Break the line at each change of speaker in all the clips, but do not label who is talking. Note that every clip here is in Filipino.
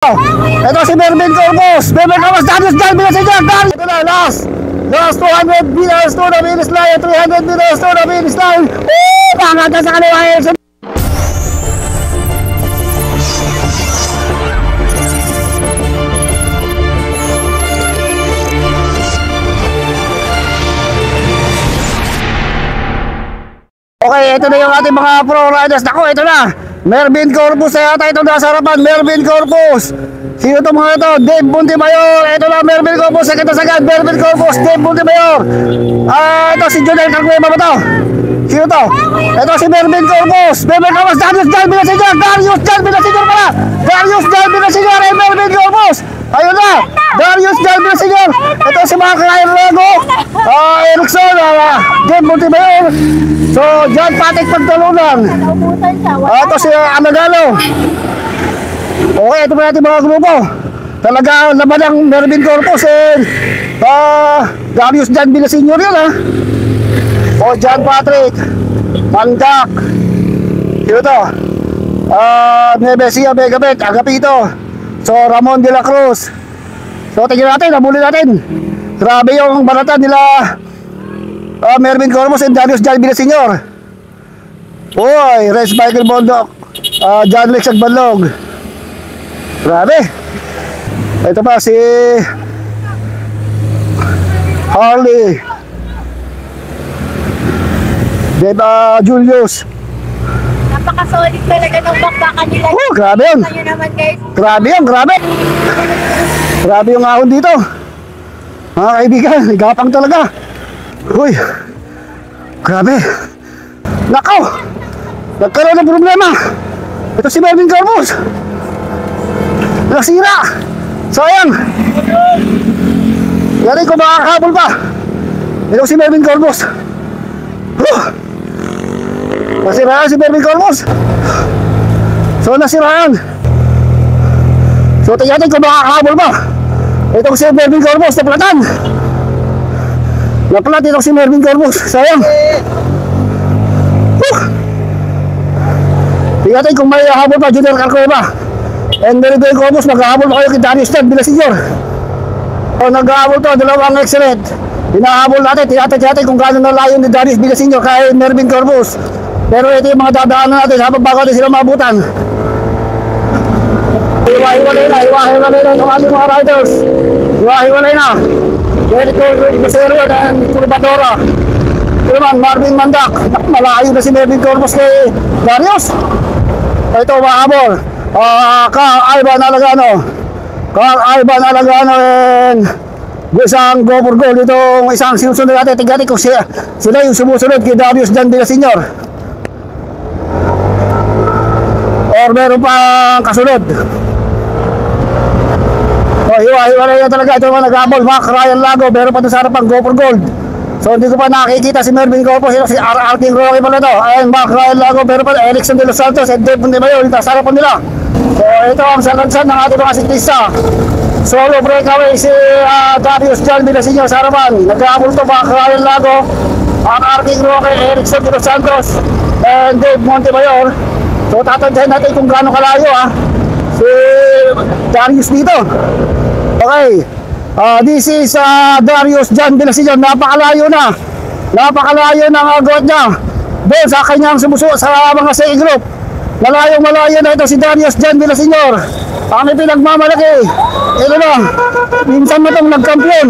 Ito si Mervin Corpus. Mervin Corpus, Darius Jan, Villaseñor. Ito na, last 200 meters to the finish line, 300 meters to the finish line. Pangat na sa kaliwa. Okay, ito na yung ating mga pro riders. Naku, ito na. Mervin Corpus na yata ito nasa harapan. Mervin Corpus. Sino itong mga ito? Dave Montemayor. Ito na, Mervin Corpus. Sakit na sagad. Mervin Corpus, Dave Montemayor. Ito si Jonel Carguema ba ito? Sino ito? Ito si Mervin Corpus. Mervin Corpus, Darius Jan, Villaseñor. Darius Jan, Villaseñor pala. Darius Jan, Villaseñor. Mervin Corpus. Ayun na. Darius Jan, Villaseñor. Ito si mga Ryan Lago. Erickson. Dave Montemayor. So, John Patrick Pagtalunan. Ito si Amagalo. Okay, ito pa natin mga grupo. Talaga laban ng Mervin Corpus and Darius Jan Villaseñor yun ha. O John Patrick Mandak. Sino to? Nevesia Megabet Agapito. So Ramon de la Cruz. So tingnan natin, nabuli natin. Grabe yung balatan nila Mervin Corpus and Darius Jan Villaseñor. Uy, Res Michael Bondok, John Lex Agbalog. Grabe. Ito pa si Harley Deba Julius.
Napaka-solid talaga ng bakbakan nila.
Oh, grabe yun.
Kayo naman guys.
Grabe yun, grabe. Grabe yung ahon dito. Mga kaibigan, gapang talaga. Uy, grabe. Nakaw, nagkaroon ng problema. Ito si Mervin Corpus. Nasira. Sayang. Yari ko makakahabol pa. Ito si Mervin Corpus. Nasiraan si Mervin Corpus. So nasiraan. So tingnan ko makakahabol pa. Ito si Mervin Corpus. Naplatan. Naplat ito si Mervin Corpus. Sayang. Tingnan kung may habol pa Junior Carcueva and Mervin Corpus. Maghahabol pa kayo kay Darius Jan Villaseñor. O naghahabol to, dalawang excellent. Hinahabol natin, tinatanong natin kung gaano nalayo ni Darius Villaseñor kay Mervin Corpus. Pero ito yung mga dadaanan natin habang bago natin sila mabutan. Iwahiwalay na yung ating mga riders. Iwahiwalay na. Jericho Lucero and Turbadora. Ito naman, Marvin Mandak. Malayo na si Mervin Corpus kay Darius. Ito mahabol. Carl Ivan Alagano and isang go for goal. Itong isang sinusunod natin. Tingnan kung sila yung sumusunod kay Darius Jan Villaseñor or meron pang kasunod. Hiwa-hiwalay na talaga. Ito naman nag-habol, Mac Ryan Lago. Meron pa doon sa harapan, go for gold. So hindi ko pa nakikita si Mervin Corpus. Si RR King Rocky pala ito. Ayan, Mac Ryan Lago. Meron pa Erickson de los Santos and Dave Montemayor. Sa harapan nila. So ito ang salansan ng ating mga siklista. Solo breakaway si Darius Jan Villaseñor sa harapan. Nag-habol ito, Mac Ryan Lago, RR King Rocky, Erickson de los Santos and Dave Montemayor. So tatantahin natin kung gaano kalayo si Darius dito. Okay, this is Darius Jan Villaseñor. Napakalayo na. Napakalayo ng agwat niya doon sa kanyang sumusuot sa mga sa group. Malayo na ito si Darius Jan Villaseñor. Ang pinagmamalaki. Ito na, minsan na itong nagkampiyon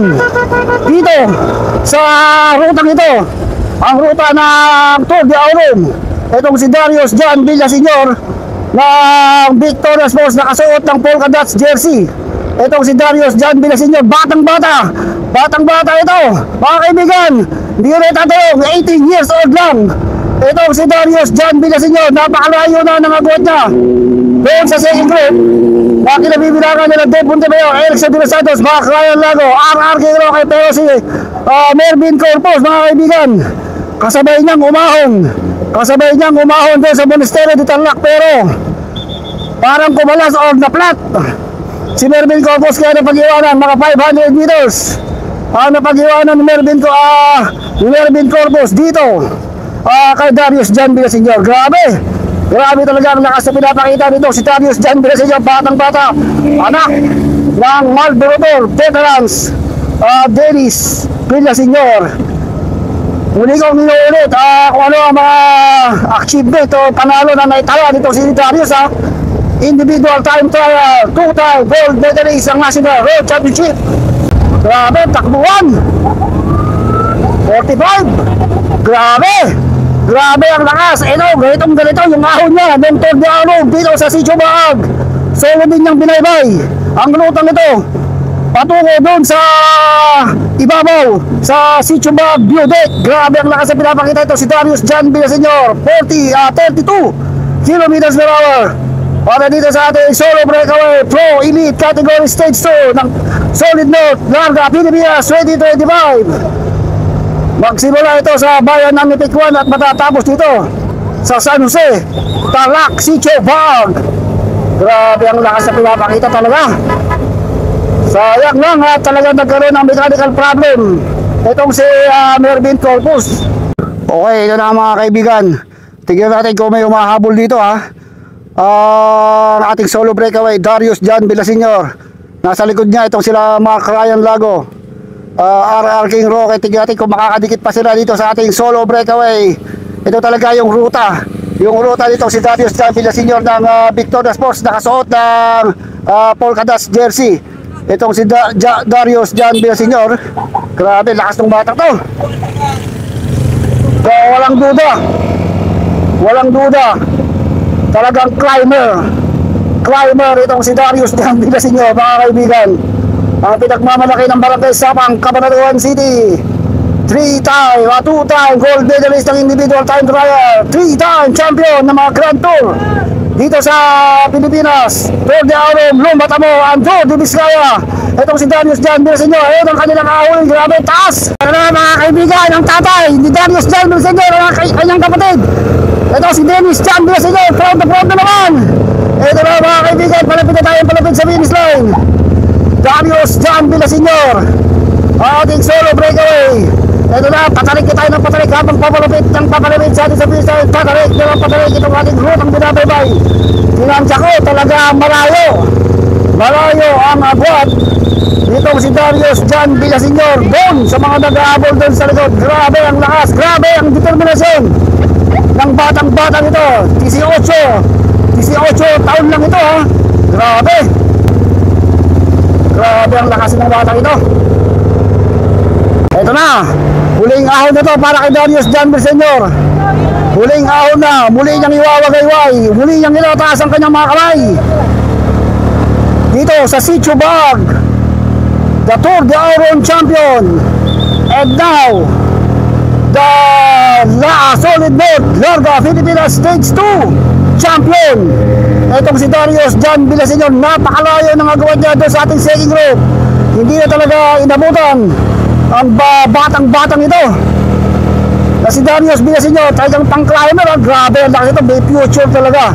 dito sa rutang ito. Ang ruta ng Tour de Aurum. Itong si Darius Jan Villaseñor ng Victoria Sports, nakasuot ng polka dots jersey. Itong si Darius Jan Villaseñor, batang-bata ito, mga kaibigan. Hindi rin tatanong, 18 years old lang. Itong si Darius Jan Villaseñor, napakalayo na ng agwat niya doon sa second group na kinabibilangan nila Dave Montemayor, Erickson de los Santos, Mac Ryan Lago, RR King Rocky. Pero si Mervin Corpus, mga kaibigan, kasabay niyang umahon doon sa Monasterio de Tarlac, pero parang kumalas or naplat si Mervin Corpus. Kaya napag-iwanan mga 500 meters napag-iwanan ni Mervin Corpus dito kay Darius Jan Villaseñor. Grabe, Grabe talaga ang lakas na pinapakita dito si Darius Jan Villaseñor, batang-bata, anak ng Malborotor Veterans, Dennis Villaseñor. Muli kong inuulit kung ano ang mga achievement o panalo na naitala dito si Darius individual time trial, 2-time gold medalist ang National Road Championship. Grabe, takbuhan 45. Grabe ang lakas. Ganito yung ahon niya ng Tour de Arlong dito sa Sitio Baag. Solo din niyang binaybay ang lutang ito patungo doon sa ibabaw sa Sitio Baag view deck. Grabe ang lakas na pinapakita ito si Darius Jan Villaseñor, 32 kilometers per hour. Para dito sa ating solo breakaway pro elite category stage 2 ng Solid North Larga Pilipinas 2025. Magsimula ito sa bayan ng Nipikwan at matatapos dito sa San Jose, Tarlac, Sitio Baag. Grabe ang lakas na pinapakita talaga. Sayang lang at talagang nagkaroon ng mechanical problem itong si Mervin Corpus. Okay, ito na mga kaibigan. Tignan natin kung may umahabol dito ang ating solo breakaway Darius Jan Villaseñor. Nasa likod niya itong sila Mark Ryan Lago, RR King Roque. Tignan natin kung makakadikit pa sila dito sa ating solo breakaway. Ito talaga yung ruta. Yung ruta dito si Darius Jan Villaseñor ng Victoria Sports, nakasuot ng polka dots jersey. Itong si Darius Jan Villaseñor. Grabe, lakas ng batang to. So, walang duda. Talagang climber itong si Darius Jan Villaseñor, mga kaibigan. Ang pinagmamalaki ng Barangay Sapang, Cabanatuan City. 2-time gold medalist ng individual time trial, 3-time champion ng mga Grand Tour dito sa Pilipinas, Tour de Arlong, Lumbatamo, and Tour de Vizcaya. Itong si Darius Jan Villaseñor, ito ang kanilang ahon. Grabe, taas. Ano na mga kaibigan, ang tatay ni Darius Jan Villaseñor, ang kanyang kapatid. Ito si Dennis Jan Villaseñor, front to front na naman. Ito na mga kaibigan, palapit sa finish line. Darius Jan Villaseñor, ating solo breakaway. Ito na, patarik tayo ng patarik habang papalapit sa ating sa finish line. Patarik itong ating rutang binabaybay. Tinansya ko talaga malayo ang agwat itong si Darius Jan Villaseñor doon sa mga nag-aabol doon sa likod. Grabe ang lakas, grabe ang determinasyon ng batang-batang ito. 18 taon lang ito Grabe ang lakas ng batang ito. Ito na, huling ahon na ito para kay Darius Jan Villaseñor. Huling ahon na, muli niyang iwawagayway, muli niyang ilataas ang kanyang mga kamay dito sa Sitio Baag, the Tour de Arlong champion, and now the Solid North Larga Pilipinas Stage 2 champion. Itong si Darius Jan Villaseñor, napakalayo ng agawad niya doon sa ating second group. Hindi na talaga inabutan ang batang-batang ito na si Darius Villaseñor. Talagang pang-climber. Grabe ang laki ito, may future talaga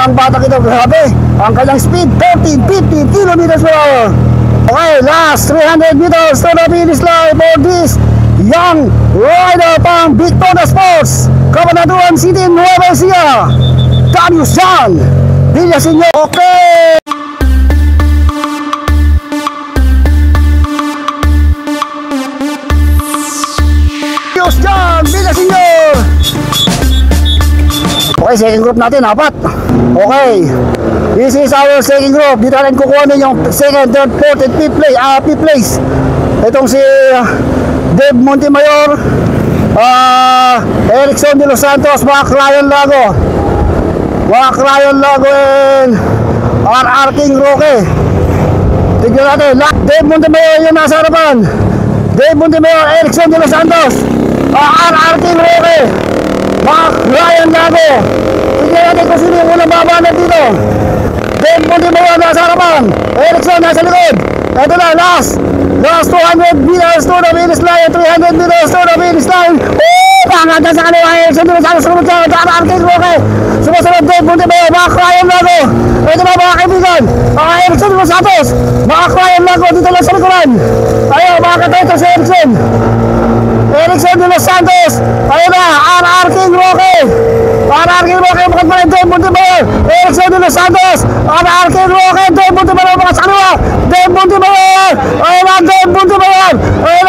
ang batang ito. Grabe ang kanyang speed, 15 kilometers per hour. Okay, last 300 meters to the finish line for this young rider pang Victoria Sports, Cabanatuan City, Nueva Ecija, Darius Jan Villaseñor. Okay, Darius Jan Villaseñor. Okay, second group natin, 4. Okay, this is our second group. Dito natin kukuha yung second, third, fourth, and fifth place. Itong si Dave Montemayor, Erickson de los Santos, Mark Ryan Lago, and RR King Roque. Tignan natin, Dave Montemayor yung nasa harapan. Dave Montemayor, Erickson de los Santos, RR King Roque, Mark Ryan Lago. Tignan natin kung sino yung unang babanat dito. Dave Montemayor nasa harapan, Erickson nasa likod. Ito na, last 200 meters to the finish line, 300 meters to the finish line. Pangat sa kaliwa, Erickson de los Santos, sumunod sa RR King Roque. Sumusunod Dave Montemayor, Mark Ryan Lago. Ito na mga kaibigan, Erickson de los Santos, Mark Ryan Lago dito lang sa likuran. Ayaw, makakita ito si Erickson. Erickson de los Santos. Ayun na, RR King Roque. RR King Roque, bukod pa rin Dave Buntibayor. Erickson de los Santos. RR King Roque, Dave Buntibayor, mga sa kaliwa. Dave Buntibayor. Ayun na, Dave Buntibayor. Ayun